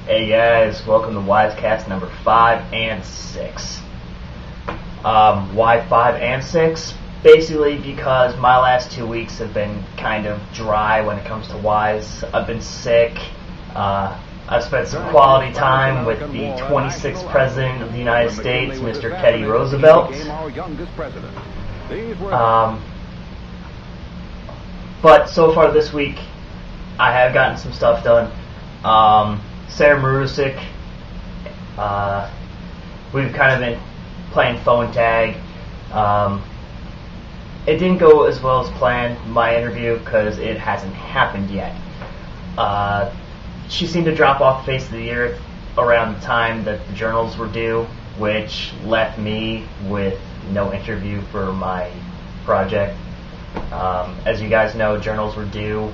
Hey guys, welcome to WISEcast number 5 and 6. Why 5 and 6? Basically because my last 2 weeks have been kind of dry when it comes to WISE. I've been sick. I've spent some quality time with the 26th President of the United States, Mr. Teddy Roosevelt. But so far this week, I have gotten some stuff done. Sarah Marusek, we've kind of been playing phone tag. It didn't go as well as planned, my interview, because it hasn't happened yet. She seemed to drop off the face of the earth around the time that the journals were due, which left me with no interview for my project. As you guys know, journals were due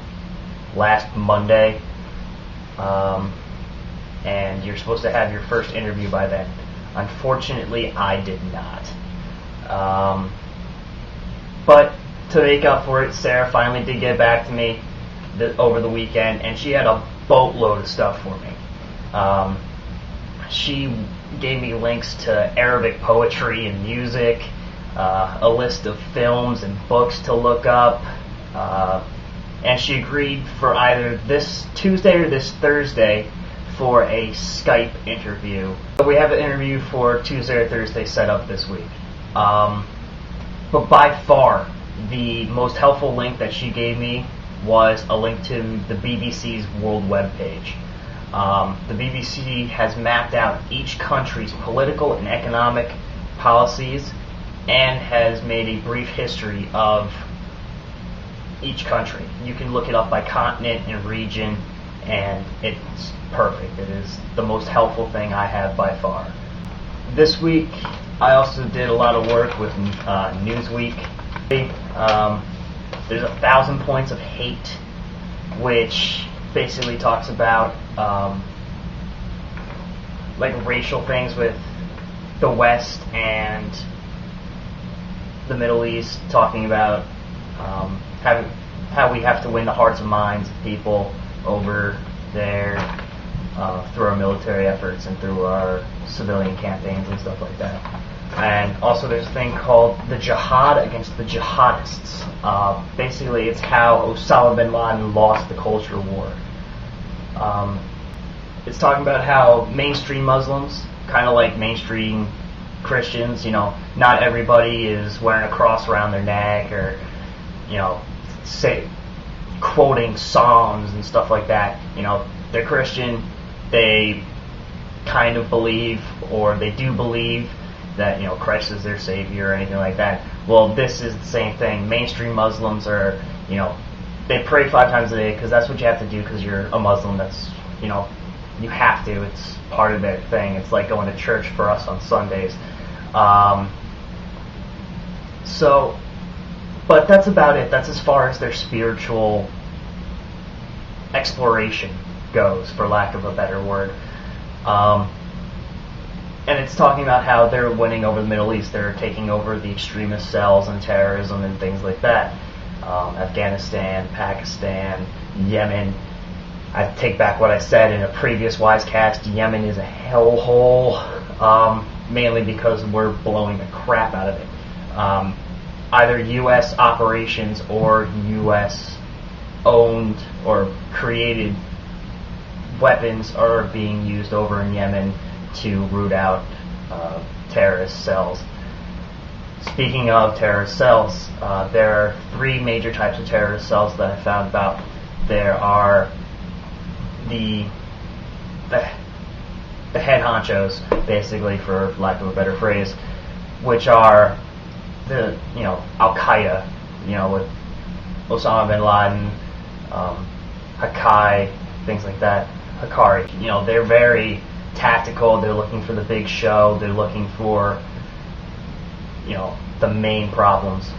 last Monday, and you're supposed to have your first interview by then. Unfortunately, I did not. But to make up for it, Sarah finally did get back to me over the weekend, and she had a boatload of stuff for me. She gave me links to Arabic poetry and music, a list of films and books to look up, and she agreed for either this Tuesday or this Thursday for a Skype interview. We have an interview for Tuesday or Thursday set up this week. But by far, the most helpful link that she gave me was a link to the BBC's World Web page. The BBC has mapped out each country's political and economic policies and has made a brief history of each country. You can look it up by continent and region, and it's perfect. It is the most helpful thing I have by far. This week, I also did a lot of work with Newsweek. There's 1,000 Points of Hate, which basically talks about like racial things with the West and the Middle East, talking about how we have to win the hearts and minds of people over there through our military efforts and through our civilian campaigns and stuff like that. And also there's a thing called the Jihad against the Jihadists. Basically it's how Osama bin Laden lost the culture war. It's talking about how mainstream Muslims, kind of like mainstream Christians, not everybody is wearing a cross around their neck or, say, quoting Psalms and stuff like that. They're Christian, they kind of believe, or they do believe that, Christ is their savior or anything like that. Well, this is the same thing. Mainstream Muslims are, they pray 5 times a day because that's what you have to do because you're a Muslim. That's, you have to. It's part of their thing. It's like going to church for us on Sundays. But that's about it. That's as far as their spiritual exploration goes, for lack of a better word. And it's talking about how they're winning over the Middle East. They're taking over the extremist cells and terrorism and things like that. Afghanistan, Pakistan, Yemen. I take back what I said in a previous WISEcast. Yemen is a hellhole, mainly because we're blowing the crap out of it. Either U.S. operations or U.S. owned or created weapons are being used over in Yemen to root out terrorist cells. Speaking of terrorist cells, there are 3 major types of terrorist cells that I found about. There are the head honchos, basically, for lack of a better phrase, which are the Al-Qaeda, with Osama bin Laden, Haqqai, things like that, Haqqari. They're very tactical. They're looking for the big show. They're looking for the main problems.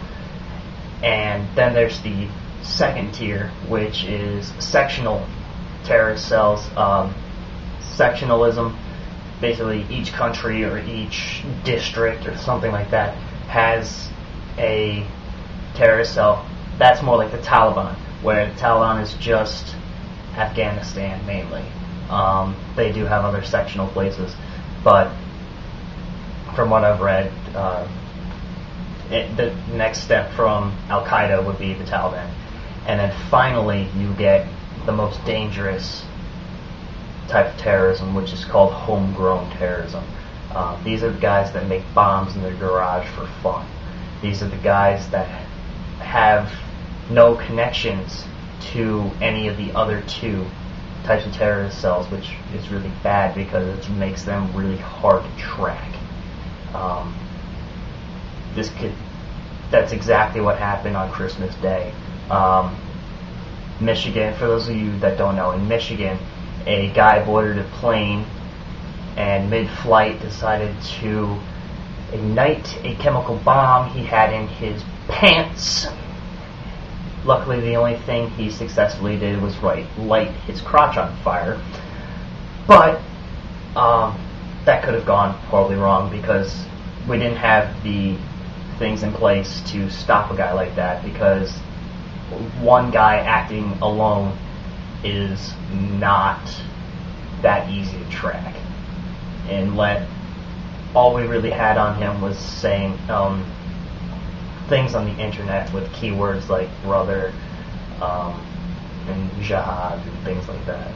And then there's the second tier, which is sectional terrorist cells. Sectionalism, basically each country or each district or something like that has a terrorist cell. That's more like the Taliban, where the Taliban is just Afghanistan mainly. They do have other sectional places, but from what I've read, the next step from Al-Qaeda would be the Taliban. And then finally you get the most dangerous type of terrorism, which is called homegrown terrorism. These are the guys that make bombs in their garage for fun. These are the guys that have no connections to any of the other two types of terrorist cells, which is really bad because it makes them really hard to track. That's exactly what happened on Christmas Day. Michigan, for those of you that don't know, in Michigan, a guy boarded a plane and mid-flight decided to ignite a chemical bomb he had in his pants. Luckily, the only thing he successfully did was light his crotch on fire. But that could have gone horribly wrong because we didn't have the things in place to stop a guy like that, because one guy acting alone is not that easy to track. And all we really had on him was saying things on the internet with keywords like brother and jihad and things like that.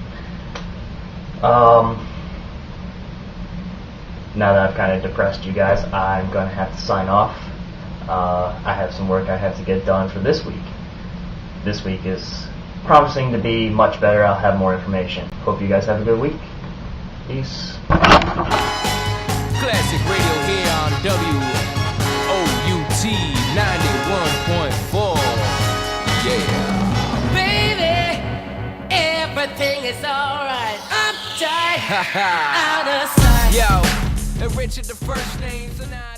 Now that I've kind of depressed you guys, I'm going to have to sign off. I have some work I have to get done for this week. This week is promising to be much better. I'll have more information. Hope you guys have a good week. Peace. Classic radio here on WOUT 91.4. Yeah. Baby, everything is alright. I'm tight, out of sight. Yo, and Richard the first name, so now